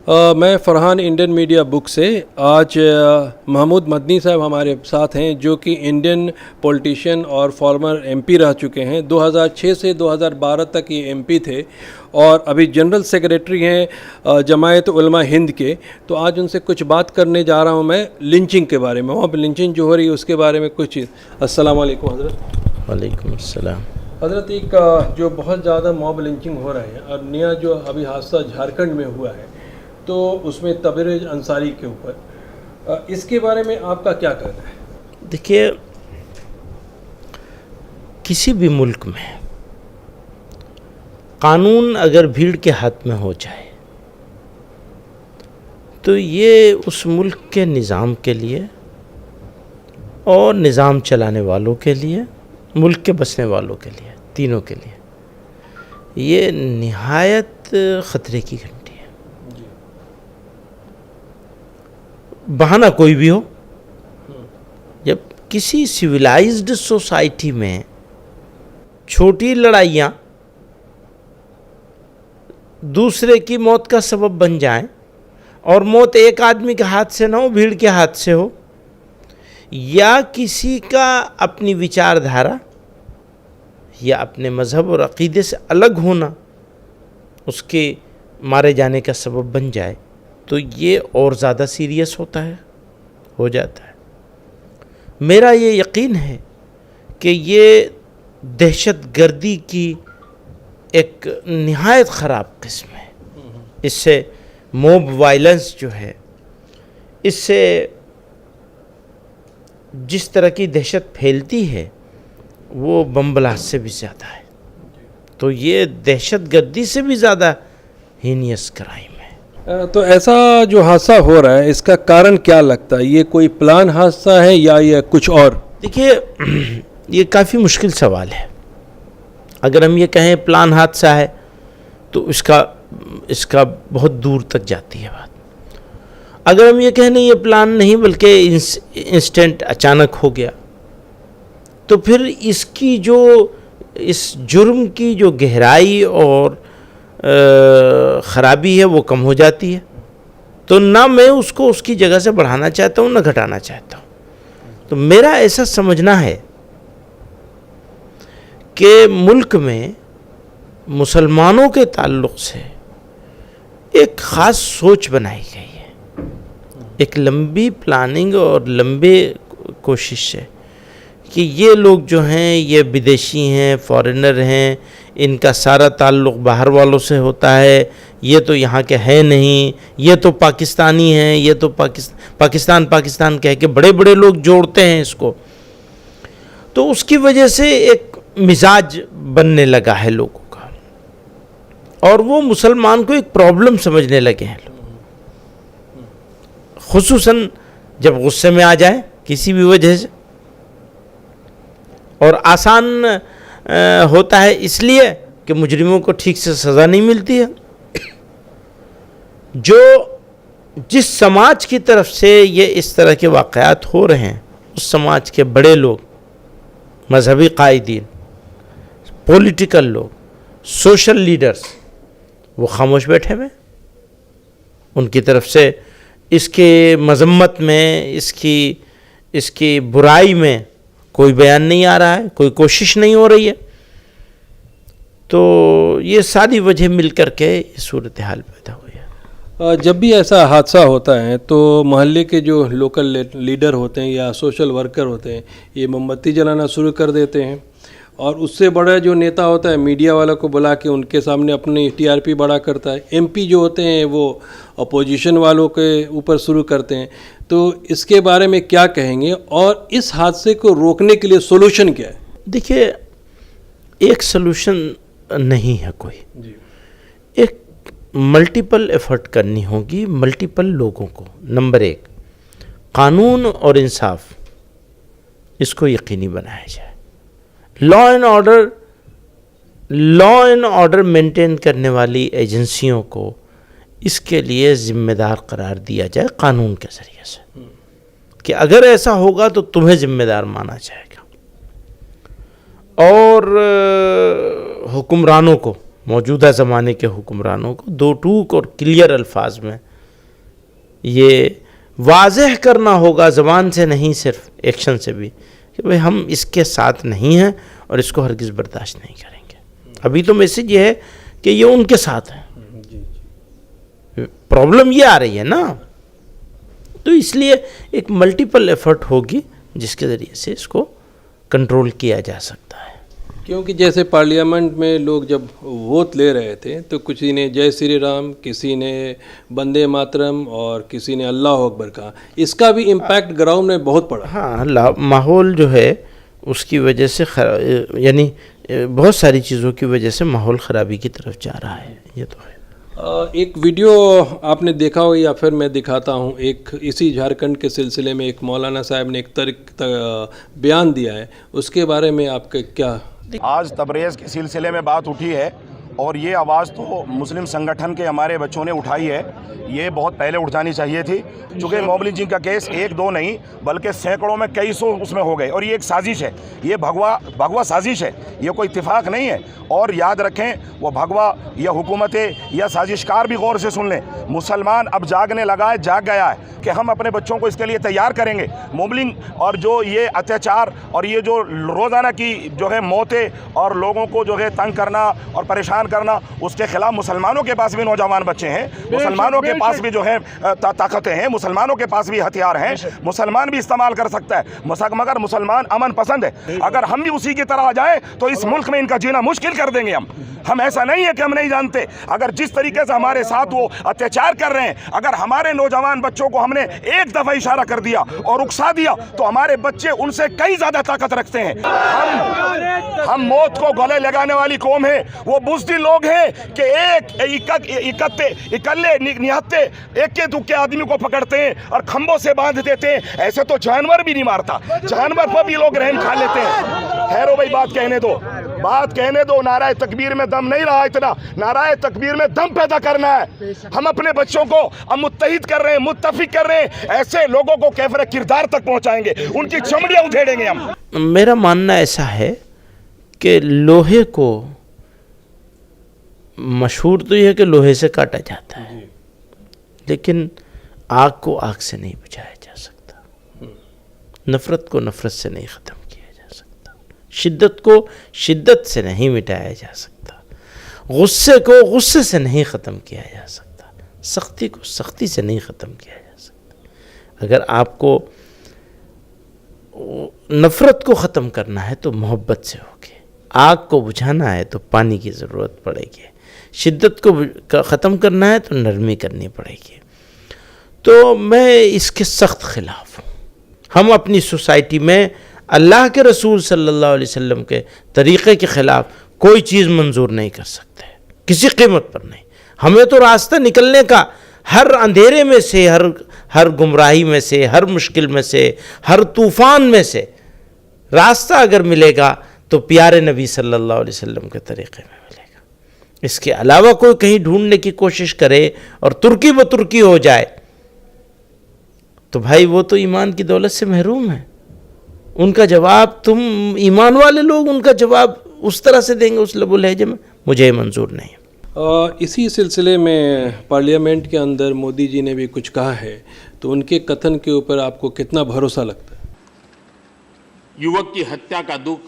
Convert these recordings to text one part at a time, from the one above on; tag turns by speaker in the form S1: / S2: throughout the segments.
S1: میں Farhan Indian media بک سے آج محمود مدنی صاحب ہمارے ساتھ ہیں جو کہ انڈین پولیٹیشین اور فارمر ایم پی رہ چکے ہیں. 2006 سے 2012 تک یہ ایم پی تھے اور ابھی جنرل سیکریٹری ہیں جماعت علماء ہند کے. تو آج ان سے کچھ بات کرنے جا رہا ہوں میں لنچنگ کے بارے میں. وہاں پہ لنچنگ جو ہو رہی ہے اس کے بارے میں کچھ. السلام علیکم حضرت.
S2: وعلیکم السلام.
S1: حضرت ایک جو بہت زیادہ موب لنچنگ ہو رہا ہے اور نیا جو ابھی حادثہ جھارکھنڈ میں ہوا ہے تو اس میں تبریز انصاری کے اوپر, اس کے بارے میں آپ کا کیا کہنا ہے؟
S2: دیکھیے, کسی بھی ملک میں قانون اگر بھیڑ کے ہاتھ میں ہو جائے تو یہ اس ملک کے نظام کے لیے اور نظام چلانے والوں کے لیے, ملک کے بسنے والوں کے لیے, تینوں کے لیے یہ نہایت خطرے کی گھنٹی ہے. بہانہ کوئی بھی ہو, جب کسی سویلائزڈ سوسائٹی میں چھوٹی لڑائیاں دوسرے کی موت کا سبب بن جائیں اور موت ایک آدمی کے ہاتھ سے نہ ہو, بھیڑ کے ہاتھ سے ہو, یا کسی کا اپنی وچار دھارا یا اپنے مذہب اور عقیدے سے الگ ہونا اس کے مارے جانے کا سبب بن جائے, تو یہ اور زیادہ سیریس ہو جاتا ہے. میرا یہ یقین ہے کہ یہ دہشت گردی کی ایک نہایت خراب قسم ہے. اس سے موب وائلنس جو ہے, اس سے جس طرح کی دہشت پھیلتی ہے وہ بم بلاسٹ سے بھی زیادہ ہے. تو یہ دہشت گردی سے بھی زیادہ ہینیس کرائم ہے.
S1: تو ایسا جو حادثہ ہو رہا ہے اس کا کارن کیا لگتا ہے؟ یہ کوئی پلان حادثہ ہے یا یہ کچھ اور؟
S2: دیکھیے, یہ کافی مشکل سوال ہے. اگر ہم یہ کہیں پلان حادثہ ہے تو اس کا بہت دور تک جاتی ہے بات. اگر ہم یہ کہیں نہیں یہ پلان نہیں بلکہ انسٹنٹ اچانک ہو گیا, تو پھر اس جرم کی جو گہرائی اور خرابی ہے وہ کم ہو جاتی ہے. تو نہ میں اس کو اس کی جگہ سے بڑھانا چاہتا ہوں نہ گھٹانا چاہتا ہوں. تو میرا ایسا سمجھنا ہے کہ ملک میں مسلمانوں کے تعلق سے ایک خاص سوچ بنائی گئی ہے, ایک لمبی پلاننگ اور لمبے کوشش ہے کہ یہ لوگ جو ہیں یہ بدیشی ہیں, فارنر ہیں, ان کا سارا تعلق باہر والوں سے ہوتا ہے, یہ تو یہاں کے ہے نہیں, یہ تو پاکستانی ہیں, یہ تو پاکستان کہہ کے بڑے بڑے لوگ جوڑتے ہیں اس کو. تو اس کی وجہ سے ایک مزاج بننے لگا ہے لوگوں کا, اور وہ مسلمان کو ایک پرابلم سمجھنے لگے ہیں لوگ, خصوصاً جب غصے میں آ جائے کسی بھی وجہ سے. اور آسان ہوتا ہے اس لیے کہ مجرموں کو ٹھیک سے سزا نہیں ملتی ہے. جس سماج کی طرف سے یہ اس طرح کے واقعات ہو رہے ہیں اس سماج کے بڑے لوگ, مذہبی قائدین, پولیٹیکل لوگ, سوشل لیڈرز, وہ خاموش بیٹھے ہوئے. ان کی طرف سے اس کے مذمت میں, اس کی برائی میں کوئی بیان نہیں آ رہا ہے, کوئی کوشش نہیں ہو رہی ہے. تو یہ ساری وجہ مل کر کے یہ صورتحال پیدا ہوئی ہے.
S1: جب بھی ایسا حادثہ ہوتا ہے تو محلے کے جو لوکل لیڈر ہوتے ہیں یا سوشل ورکر ہوتے ہیں یہ موم بتی جلانا شروع کر دیتے ہیں, اور اس سے بڑا جو نیتا ہوتا ہے میڈیا والا کو بلا کے ان کے سامنے اپنی ٹی آر پی بڑا کرتا ہے. ایم پی جو ہوتے ہیں وہ اپوزیشن والوں کے اوپر شروع کرتے ہیں. تو اس کے بارے میں کیا کہیں گے, اور اس حادثے کو روکنے کے لیے سولوشن کیا ہے؟
S2: دیکھیے, ایک سولوشن نہیں ہے کوئی. ایک ملٹیپل ایفرٹ کرنی ہوگی ملٹیپل لوگوں کو. نمبر 1, قانون اور انصاف, اس کو یقینی بنایا جائے. لا اینڈ آرڈر مینٹین کرنے والی ایجنسیوں کو اس کے لیے ذمہ دار قرار دیا جائے قانون کے ذریعے سے, کہ اگر ایسا ہوگا تو تمہیں ذمہ دار مانا جائے گا. اور حکمرانوں کو, موجودہ زمانے کے حکمرانوں کو دو ٹوک اور کلیئر الفاظ میں یہ واضح کرنا ہوگا زبان سے نہیں صرف ایکشن سے بھی کہ بھئی ہم اس کے ساتھ نہیں ہیں اور اس کو ہرگز برداشت نہیں کریں گے. ابھی تو میسج یہ ہے کہ یہ ان کے ساتھ ہیں. پرابلم یہ آ رہی ہے نا, تو اس لیے ایک ملٹیپل ایفرٹ ہوگی جس کے ذریعے سے اس کو کنٹرول کیا جا سکتا ہے.
S1: کیونکہ جیسے پارلیمنٹ میں لوگ جب ووٹ لے رہے تھے تو کسی نے جے سری رام, کسی نے بندے ماترم اور کسی نے اللہ اکبر کہا. اس کا بھی امپیکٹ گراؤنڈ میں بہت پڑا.
S2: ہاں, ماحول جو ہے اس کی وجہ سے یعنی بہت ساری چیزوں کی وجہ سے ماحول خرابی کی طرف جا رہا ہے, یہ تو ہے.
S1: ایک ویڈیو آپ نے دیکھا ہو یا پھر میں دکھاتا ہوں. ایک اسی جھارکھنڈ کے سلسلے میں ایک مولانا صاحب نے ایک بیان دیا ہے, اس کے بارے میں آپ کا کیا؟
S3: آج تبریز کے سلسلے میں بات اٹھی ہے اور یہ آواز تو مسلم سنگٹھن کے ہمارے بچوں نے اٹھائی ہے. یہ بہت پہلے اٹھ جانی چاہیے تھی, چونکہ موبلی جی کا کیس 1-2 نہیں بلکہ سینکڑوں میں کئی سو اس میں ہو گئے, اور یہ ایک سازش ہے, یہ بھگوا سازش ہے, یہ کوئی اتفاق نہیں ہے. اور یاد رکھیں وہ بھگوا یا حکومتیں یا سازشکار بھی غور سے سن لیں, مسلمان اب جاگنے لگا ہے, جاگ گیا ہے کہ ہم اپنے بچوں کو اس کے لیے تیار کریں گے. موبلنگ اور جو یہ اتیاچار اور یہ جو روزانہ کی جو ہے موتیں اور لوگوں کو جو ہے تنگ کرنا اور پریشان کرنا, اس کے خلاف مسلمانوں کے پاس بھی نوجوان بچے ہیں, مسلمانوں کے پاس بھی جو ہے طاقتیں ہیں, مسلمانوں کے پاس بھی ہتھیار ہیں, مسلمان بھی استعمال کر سکتا ہے. مگر مسلمان امن پسند ہے. اگر ہم بھی اسی کی طرح آ جائیں تو اس ملک میں ان کا جینا مشکل کر دیں گے. ہم ایسا نہیں ہے کہ ہم نہیں جانتے. اگر جس طریقے سے ہمارے ساتھ وہ اتیاچار کر رہے ہیں, اگر ہمارے نوجوان بچوں کو ہم نے ایک دفعہ اشارہ کر دیا اور اکسا دیا تو ہمارے بچے ان سے کئی زیادہ طاقت رکھتے ہیں. ہم موت کو گلے لگانے والی قوم ہے. وہ بزدل لوگ ہیں کہ اکلے نہتے ایک کے دکھے آدمی کو پکڑتے ہیں اور کھمبوں سے باندھ دیتے ہیں. ایسے تو جانور بھی نہیں مارتا, جانور پر بھی لوگ رحم کھا لیتے ہیں. ٹھہرو بھائی, بات کہنے دو. نعرہ تکبیر میں دم نہیں رہا, اتنا نعرہ تکبیر میں دم پیدا کرنا ہے. ہم اپنے بچوں کو اب متحد کر رہے ہیں, متفق کر رہے ہیں. ایسے لوگوں کو کیفر کردار تک پہنچائیں گے, ان کی چمڑیاں ادھیڑیں گے ہم.
S2: میرا ماننا ایسا ہے کہ لوہے کو مشہور تو یہ ہے کہ لوہے سے کاٹا جاتا ہے, لیکن آگ کو آگ سے نہیں بجھایا جا سکتا, نفرت کو نفرت سے نہیں ختم کیا جا سکتا, شدت کو شدت سے نہیں مٹایا جا سکتا, غصے کو غصے سے نہیں ختم کیا جا سکتا, سختی کو سختی سے نہیں ختم کیا جا سکتا. اگر آپ کو نفرت کو ختم کرنا ہے تو محبت سے ہوگی, آگ کو بجھانا ہے تو پانی کی ضرورت پڑے گی, شدت کو ختم کرنا ہے تو نرمی کرنی پڑے گی. تو میں اس کے سخت خلاف ہوں. ہم اپنی سوسائٹی میں اللہ کے رسول صلی اللہ علیہ وسلم کے طریقے کے خلاف کوئی چیز منظور نہیں کر سکتے, کسی قیمت پر نہیں. ہمیں تو راستہ نکلنے کا, ہر اندھیرے میں سے, ہر گمراہی میں سے, ہر مشکل میں سے, ہر طوفان میں سے راستہ اگر ملے گا تو پیارے نبی صلی اللہ علیہ وسلم کے طریقے میں ملے گا. اس کے علاوہ کوئی کہیں ڈھونڈنے کی کوشش کرے اور ترکی بترکی ہو جائے تو بھائی وہ تو ایمان کی دولت سے محروم ہے. ان کا جواب, تم ایمان والے لوگ ان کا جواب اس طرح سے دیں گے, اس لب و لہجے میں, مجھے منظور نہیں.
S1: اسی سلسلے میں پارلیمنٹ کے اندر مودی جی نے بھی کچھ کہا ہے, تو ان کے کتھن کے اوپر آپ کو کتنا بھروسہ لگتا ہے؟
S4: یوک کی ہتیا کا دکھ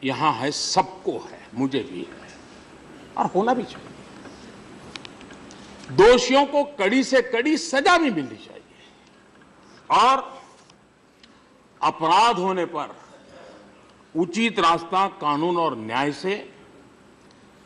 S4: یہاں ہے, سب کو ہے, مجھے بھی ہے, اور ہونا بھی چاہیے. دوشیوں کو کڑی سے کڑی سزا بھی ملنی چاہیے, اور اپرادھ ہونے پر اچت راستہ قانون اور نیائے سے,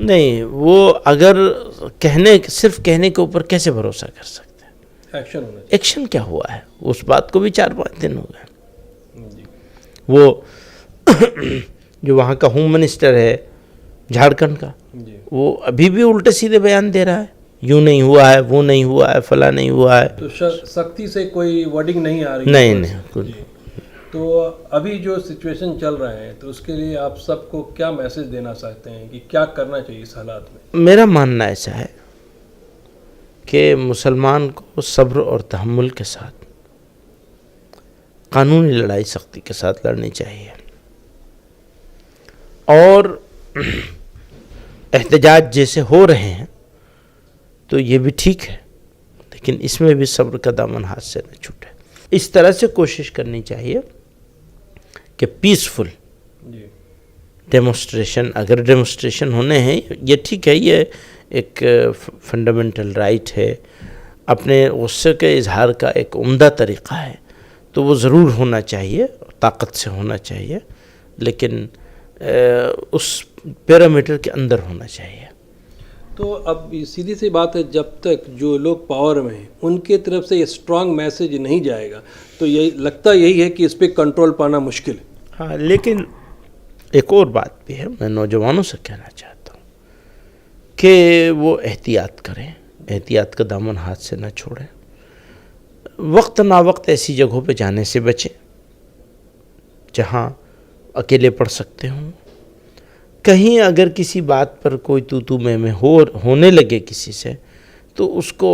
S2: نہیں, وہ اگر صرف کہنے کے اوپر کیسے بھروسہ کر سکتے ہیں؟ ایکشن کیا ہوا ہے؟ اس بات کو بھی 4-5 دن ہو گئے. وہ جو وہاں کا ہوم منسٹر ہے جھارکھنڈ کا, وہ ابھی بھی الٹے سیدھے بیان دے رہا ہے, یوں نہیں ہوا ہے, وہ نہیں ہوا ہے, فلاں نہیں ہوا ہے.
S1: تو سختی سے کوئی ورڈنگ نہیں آ رہی؟
S2: نہیں.
S1: تو ابھی جو سچویشن چل رہے ہیں تو اس کے لیے آپ سب کو کیا میسج دینا چاہتے ہیں کہ کیا کرنا چاہیے اس حالات میں؟
S2: میرا ماننا ایسا ہے کہ مسلمان کو صبر اور تحمل کے ساتھ قانونی لڑائی سختی کے ساتھ لڑنی چاہیے، اور احتجاج جیسے ہو رہے ہیں تو یہ بھی ٹھیک ہے، لیکن اس میں بھی صبر کا دامن ہاتھ سے نہ چھوٹے۔ اس طرح سے کوشش کرنی چاہیے کہ پیسفل ڈیمونسٹریشن، اگر ڈیمونسٹریشن ہونے ہیں، یہ ٹھیک ہے، یہ ایک فنڈامنٹل رائٹ ہے، اپنے غصے کے اظہار کا ایک عمدہ طریقہ ہے، تو وہ ضرور ہونا چاہیے، طاقت سے ہونا چاہیے، لیکن اس پیرامیٹر کے اندر ہونا چاہیے۔
S1: تو اب سیدھی سی بات ہے، جب تک جو لوگ پاور میں ہیں ان کے طرف سے یہ اسٹرانگ میسج نہیں جائے گا تو یہی لگتا یہی ہے کہ اس پہ کنٹرول پانا مشکل ہے۔
S2: ہاں، لیکن ایک اور بات بھی ہے، میں نوجوانوں سے کہنا چاہتا ہوں کہ وہ احتیاط کریں، احتیاط کا دامن ہاتھ سے نہ چھوڑیں، وقت نہ وقت ایسی جگہوں پہ جانے سے بچیں جہاں اکیلے پڑھ سکتے ہوں۔ کہیں اگر کسی بات پر کوئی تو میں ہونے لگے کسی سے، تو اس کو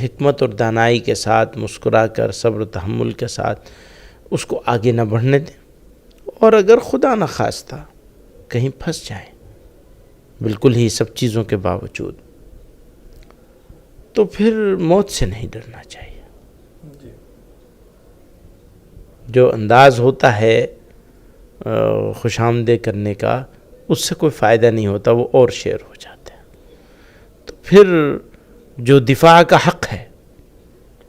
S2: حکمت اور دانائی کے ساتھ مسکرا کر، صبر و تحمل کے ساتھ اس کو آگے نہ بڑھنے دیں، اور اگر خدا نخواستہ کہیں پھنس جائیں بالکل ہی سب چیزوں کے باوجود، تو پھر موت سے نہیں ڈرنا چاہیے۔ جو انداز ہوتا ہے خوش آمدید کرنے کا، اس سے کوئی فائدہ نہیں ہوتا، وہ اور شیر ہو جاتے ہیں۔ تو پھر جو دفاع کا حق ہے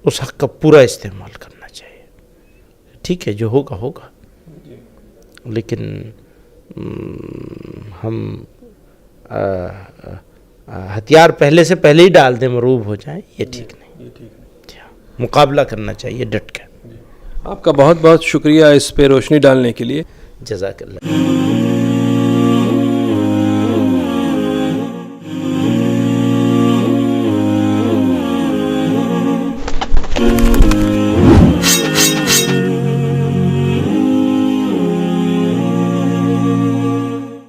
S2: اس حق کا پورا استعمال کرنا چاہیے۔ ٹھیک ہے، جو ہوگا ہوگا، لیکن ہم ہتھیار پہلے ہی ڈال دیں، مروب ہو جائیں، یہ ٹھیک نہیں۔ مقابلہ کرنا چاہیے ڈٹ کے۔
S1: آپ کا بہت بہت شکریہ اس پہ روشنی ڈالنے کے لیے۔
S2: جزاک اللہ۔